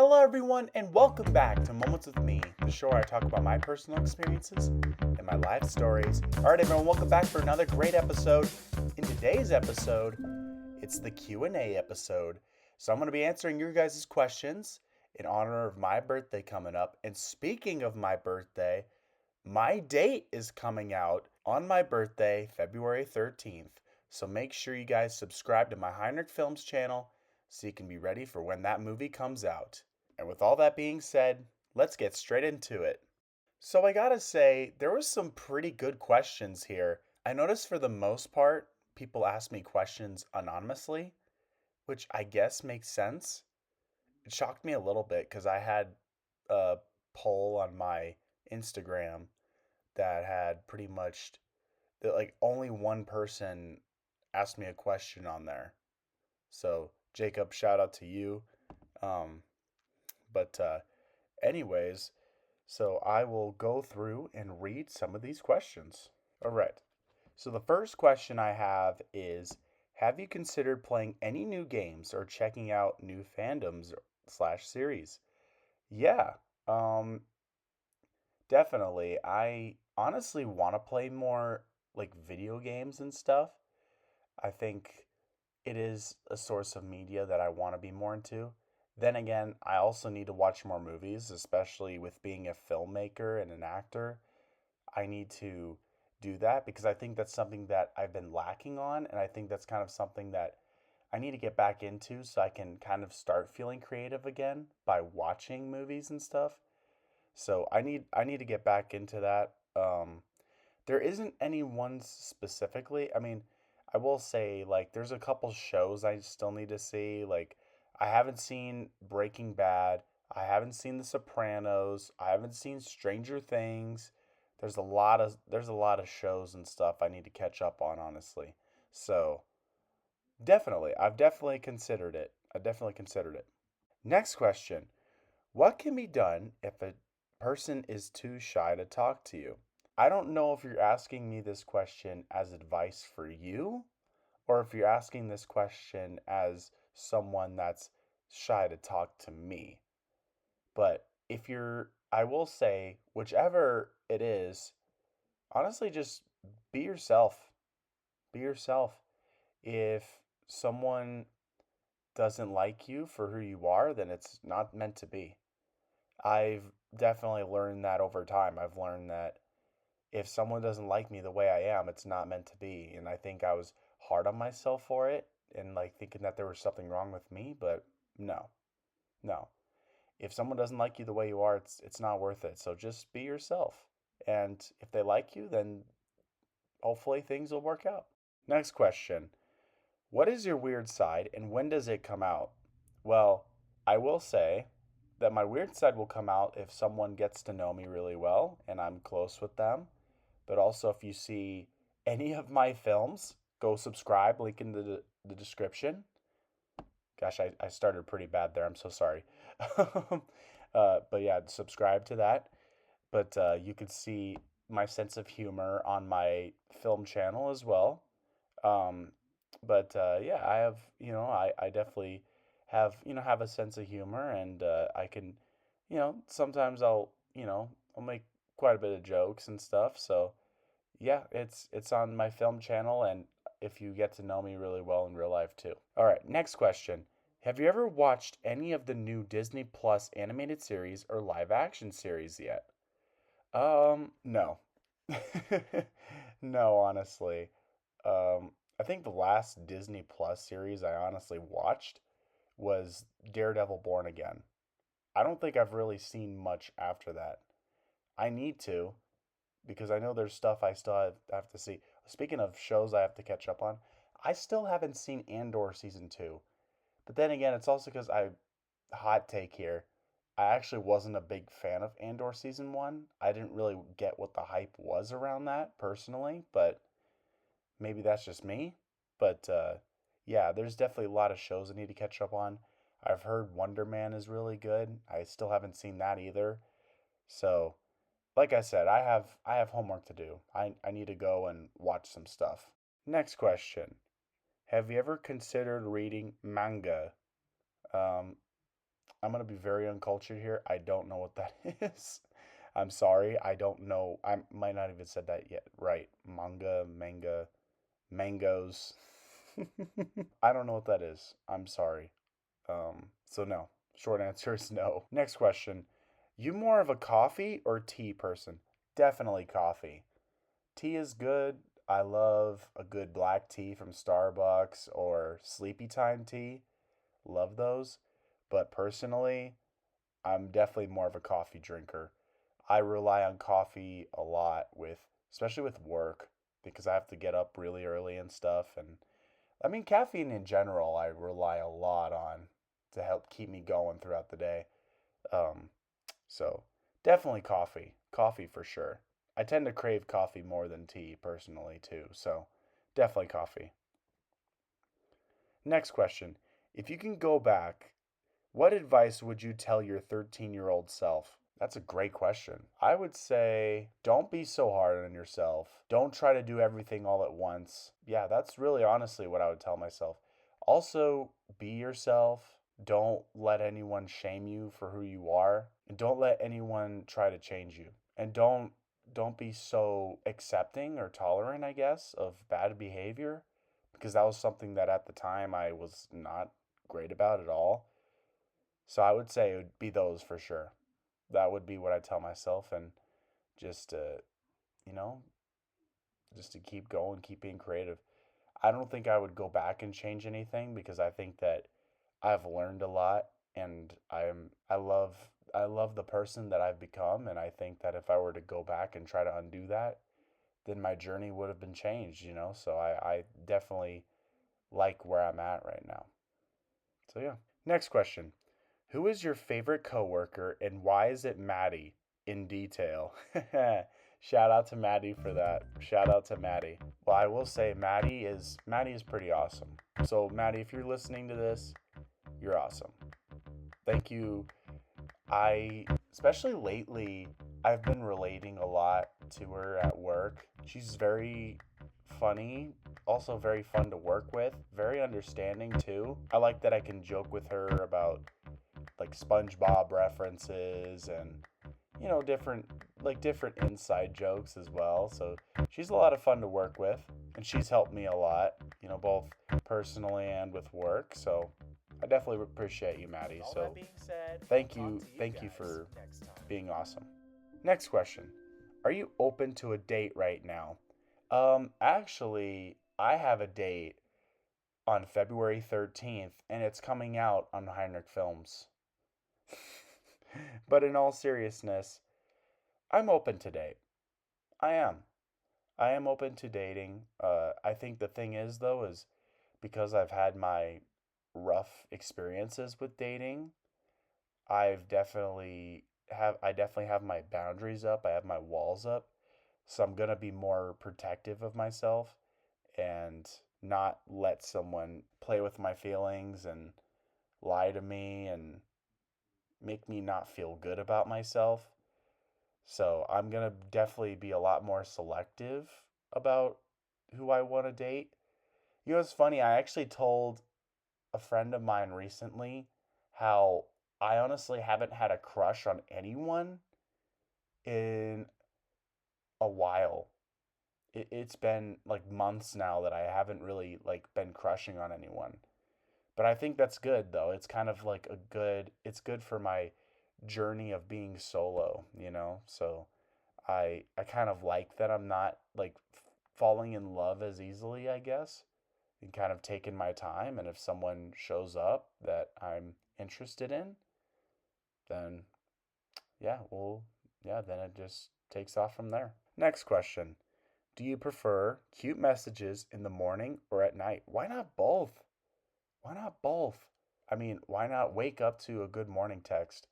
Hello, everyone, and welcome back to Moments with Me, the show where I talk about my personal experiences and my life stories. All right, everyone, welcome back for another great episode. In today's episode, it's the Q&A episode. So I'm going to be answering your guys' questions in honor of my birthday coming up. And speaking of my birthday, my date is coming out on my birthday, February 13th. So make sure you guys subscribe to my Heinrich Films channel so you can be ready for when that movie comes out. And with all that being said, let's get straight into it. So I gotta say, there was some pretty good questions here. I noticed for the most part, people ask me questions anonymously, which I guess makes sense. It shocked me a little bit because I had a poll on my Instagram that had pretty much that like only one person asked me a question on there. So Jacob, shout out to you. Um, but anyways, so I will go through and read some of these questions. All right. So the first question I have is, have you considered playing any new games or checking out new fandoms slash series? Yeah, um, definitely. I honestly want to play more like video games and stuff. I think it is a source of media that I want to be more into. Then again, I also need to watch more movies, especially with being a filmmaker and an actor. I need to do that because I think that's something that I've been lacking on, and I think that's kind of something that I need to get back into so I can kind of start feeling creative again by watching movies and stuff. So I need to get back into that. There isn't any ones specifically. I mean, I will say like there's a couple shows I still need to see. Like I haven't seen Breaking Bad. I haven't seen The Sopranos. I haven't seen Stranger Things. There's a lot of shows and stuff I need to catch up on, honestly. So, definitely, I've definitely considered it. I definitely considered it. Next question. What can be done if a person is too shy to talk to you? I don't know if you're asking me this question as advice for you or if you're asking this question as someone that's shy to talk to me. But I will say, whichever it is, honestly, just be yourself. Be yourself. If someone doesn't like you for who you are, then it's not meant to be. I've definitely learned that over time. I've learned that if someone doesn't like me the way I am, it's not meant to be. And I think I was hard on myself for it and like thinking that there was something wrong with me, but no, no. If someone doesn't like you the way you are, it's not worth it. So just be yourself. And if they like you, then hopefully things will work out. Next question. What is your weird side and when does it come out? Well, I will say that my weird side will come out if someone gets to know me really well and I'm close with them. But also, if you see any of my films, go subscribe, link in the description. Gosh, I started pretty bad there. I'm so sorry. But yeah, subscribe to that. But you could see my sense of humor on my film channel as well. Um, but yeah, I have, I definitely have a sense of humor and I can, sometimes I'll make quite a bit of jokes and stuff. So yeah, it's on my film channel and if you get to know me really well in real life too. All right, next question. Have you ever watched any of the new Disney Plus animated series or live action series yet? No. No, honestly. I think the last Disney Plus series I honestly watched was Daredevil Born Again. I don't think I've really seen much after that. I need to because I know there's stuff I still have to see. Speaking of shows I have to catch up on, I still haven't seen Andor season 2. But then again, it's also because hot take here. I actually wasn't a big fan of Andor season 1. I didn't really get what the hype was around that personally, but maybe that's just me. But yeah, there's definitely a lot of shows I need to catch up on. I've heard Wonder Man is really good. I still haven't seen that either. So, like I said, I have homework to do. I need to go and watch some stuff. Next question. Have you ever considered reading manga? Um, I'm gonna be very uncultured here. I don't know what that is. I'm sorry. I don't know. I might not even said that yet. Right. Manga, mangoes. I don't know what that is. I'm sorry. So no. Short answer is no. Next question. You more of a coffee or tea person? Definitely coffee. Tea is good. I love a good black tea from Starbucks or Sleepy Time tea. Love those. But personally, I'm definitely more of a coffee drinker. I rely on coffee a lot especially with work, because I have to get up really early and stuff. And I mean, caffeine in general, I rely a lot on to help keep me going throughout the day. Um, so definitely coffee. Coffee for sure. I tend to crave coffee more than tea personally too. So definitely coffee. Next question. If you can go back, what advice would you tell your 13-year-old self? That's a great question. I would say don't be so hard on yourself. Don't try to do everything all at once. Yeah, that's really honestly what I would tell myself. Also, be yourself. Don't let anyone shame you for who you are, and don't let anyone try to change you. And don't be so accepting or tolerant, I guess, of bad behavior, because that was something that at the time I was not great about at all. So I would say it would be those for sure. That would be what I tell myself, and just you know, just to keep going, keep being creative. I don't think I would go back and change anything because I think that I've learned a lot, and I love the person that I've become, and I think that if I were to go back and try to undo that, then my journey would have been changed. So I definitely like where I'm at right now. So yeah. Next question. Who is your favorite coworker and why is it Maddie in detail? Shout out to Maddie for that. Shout out to Maddie. Well, I will say Maddie is pretty awesome. So Maddie, if you're listening to this, you're awesome. Thank you. I especially lately I've been relating a lot to her at work. She's very funny, also very fun to work with, very understanding too. I like that I can joke with her about like SpongeBob references and different inside jokes as well. So she's a lot of fun to work with, and she's helped me a lot, both personally and with work. So I definitely appreciate you, Maddie. All So that being said, thank you for next time. being awesome. Next question. Are you open to a date right now? Actually, I have a date on February 13th, and it's coming out on Heinrich Films. But in all seriousness, I'm open to date. I am. I am open to dating. I think the thing is, though, is because I've had my rough experiences with dating, I definitely have my boundaries up. I have my walls up. So I'm gonna be more protective of myself and not let someone play with my feelings and lie to me and make me not feel good about myself. So I'm gonna definitely be a lot more selective about who I want to date. It's funny, I actually told a friend of mine recently how I honestly haven't had a crush on anyone in a while. It's been like months now that I haven't really like been crushing on anyone. But I think that's good though. It's kind of like it's good for my journey of being solo. So I kind of like that I'm not like falling in love as easily, I guess, and kind of taking my time. And if someone shows up that I'm interested in, then yeah, well, yeah, then it just takes off from there. Next question. Do you prefer cute messages in the morning or at night? Why not both? Why not both? I mean, why not wake up to a good morning text?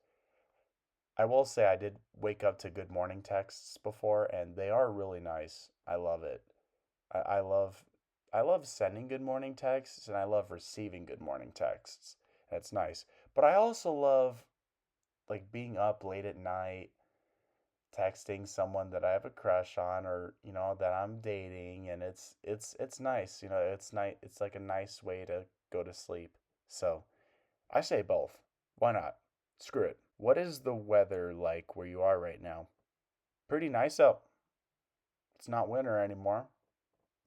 I will say I did wake up to good morning texts before, and they are really nice. I love it. I love sending good morning texts, and I love receiving good morning texts. That's nice. But I also love like being up late at night, texting someone that I have a crush on, or that I'm dating, and it's nice. It's nice. It's like a nice way to go to sleep. So I say both. Why not? Screw it. What is the weather like where you are right now? Pretty nice out. It's not winter anymore.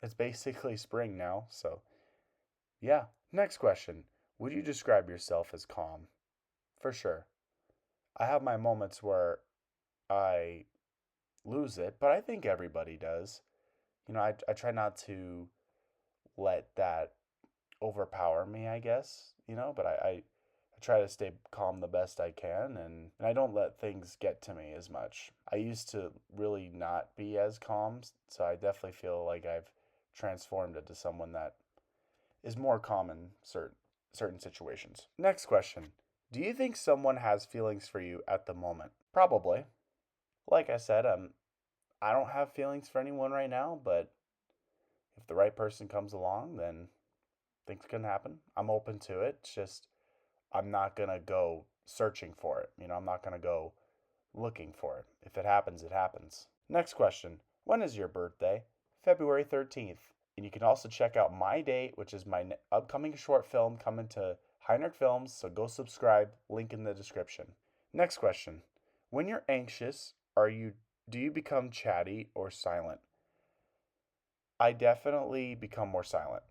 It's basically spring now, so yeah. Next question. Would you describe yourself as calm? For sure. I have my moments where I lose it, but I think everybody does. I try not to let that overpower me, I guess, but I try to stay calm the best I can, and I don't let things get to me as much. I used to really not be as calm, so I definitely feel like I've transformed into someone that is more calm in certain situations. Next question. Do you think someone has feelings for you at the moment? Probably. Like I said, I don't have feelings for anyone right now, but if the right person comes along, then things can happen. I'm open to it. It's just I'm not going to go searching for it. I'm not going to go looking for it. If it happens, it happens. Next question. When is your birthday? February 13th. And you can also check out my date, which is my upcoming short film coming to Heinrich Films. So go subscribe. Link in the description. Next question. When you're anxious, do you become chatty or silent? I definitely become more silent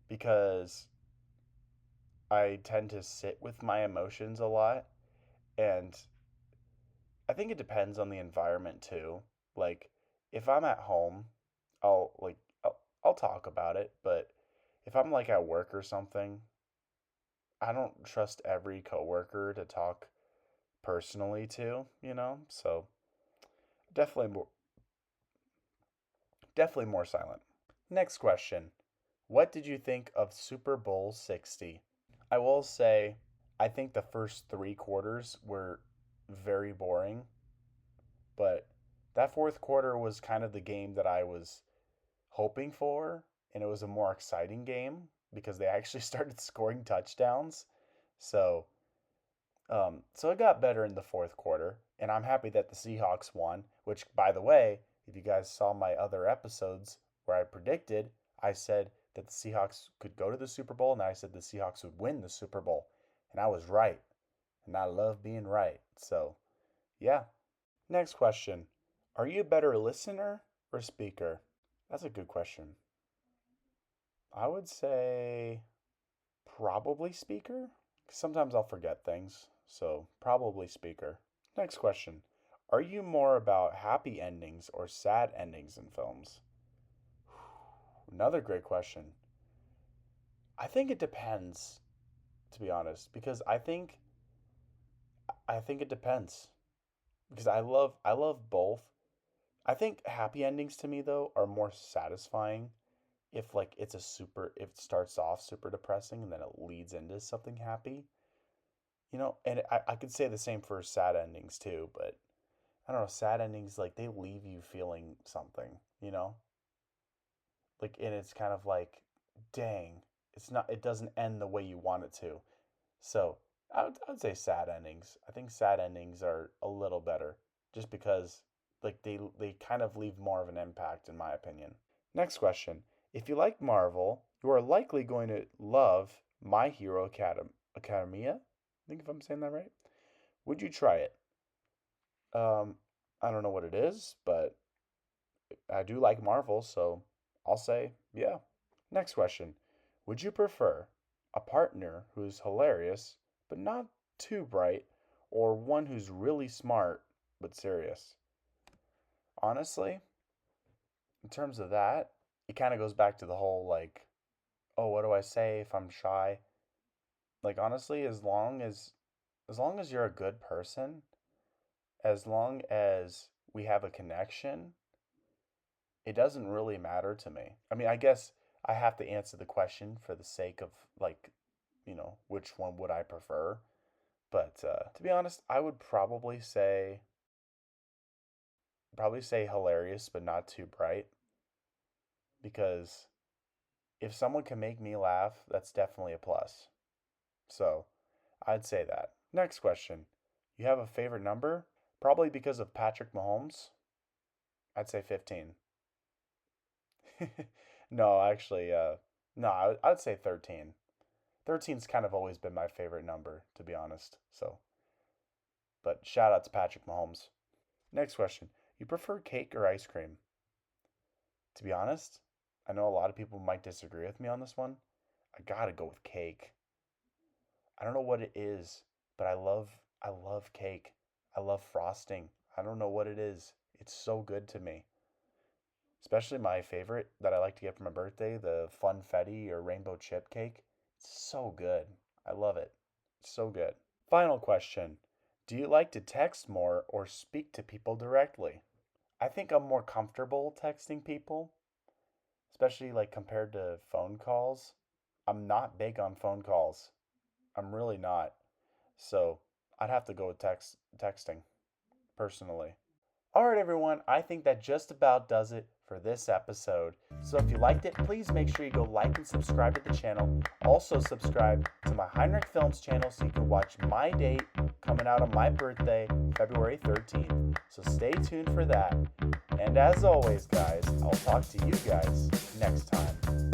because I tend to sit with my emotions a lot, and I think it depends on the environment too. Like if I'm at home, I'll talk about it, but if I'm like at work or something, I don't trust every coworker to talk personally to. So definitely more definitely more silent. Next question. What did you think of Super Bowl 60? I will say I think the first 3 quarters were very boring, but that fourth quarter was kind of the game that I was hoping for, and it was a more exciting game because they actually started scoring touchdowns. So, so it got better in the fourth quarter, and I'm happy that the Seahawks won. Which, by the way, if you guys saw my other episodes where I predicted, I said that the Seahawks could go to the Super Bowl, and I said the Seahawks would win the Super Bowl, and I was right, and I love being right. So, yeah. Next question. Are you a better listener or speaker? That's a good question. I would say probably speaker. Sometimes I'll forget things, so probably speaker. Next question. Are you more about happy endings or sad endings in films? Another great question. I think it depends, to be honest, because I think it depends. Because I love both. I think happy endings to me though are more satisfying if like if it starts off super depressing and then it leads into something happy. And I could say the same for sad endings too, but I don't know, sad endings like they leave you feeling something. Like, and it's kind of like, dang, it doesn't end the way you want it to. So I would say sad endings. I think sad endings are a little better just because like they kind of leave more of an impact in my opinion. Next question. If you like Marvel, you are likely going to love My Hero Academia. I think if I'm saying that right. Would you try it? Um, I don't know what it is, but I do like Marvel, so I'll say yeah. Next question. Would you prefer a partner who's hilarious but not too bright, or one who's really smart but serious? Honestly, in terms of that, it kind of goes back to the whole like, oh, what do I say if I'm shy? Like honestly, as long as you're a good person, as long as we have a connection, it doesn't really matter to me. I mean, I guess I have to answer the question for the sake of like, which one would I prefer? But to be honest, I would probably say hilarious but not too bright because if someone can make me laugh, that's definitely a plus. So, I'd say that. Next question. You have a favorite number? Probably because of Patrick Mahomes. I'd say 15. No, actually, no, I'd say 13. 13's kind of always been my favorite number, to be honest. So, but shout out to Patrick Mahomes. Next question. You prefer cake or ice cream? To be honest, I know a lot of people might disagree with me on this one. I gotta go with cake. I don't know what it is, but I love cake. I love frosting. I don't know what it is. It's so good to me. Especially my favorite that I like to get for my birthday, the funfetti or rainbow chip cake. It's so good. I love it. It's so good. Final question. Do you like to text more or speak to people directly? I think I'm more comfortable texting people, especially like compared to phone calls. I'm not big on phone calls. I'm really not. So I'd have to go with texting personally. All right, everyone, I think that just about does it for this episode. So if you liked it, please make sure you go like and subscribe to the channel. Also subscribe to my Heinrich Films channel so you can watch my date coming out on my birthday, February 13th. So stay tuned for that. And as always, guys, I'll talk to you guys next time.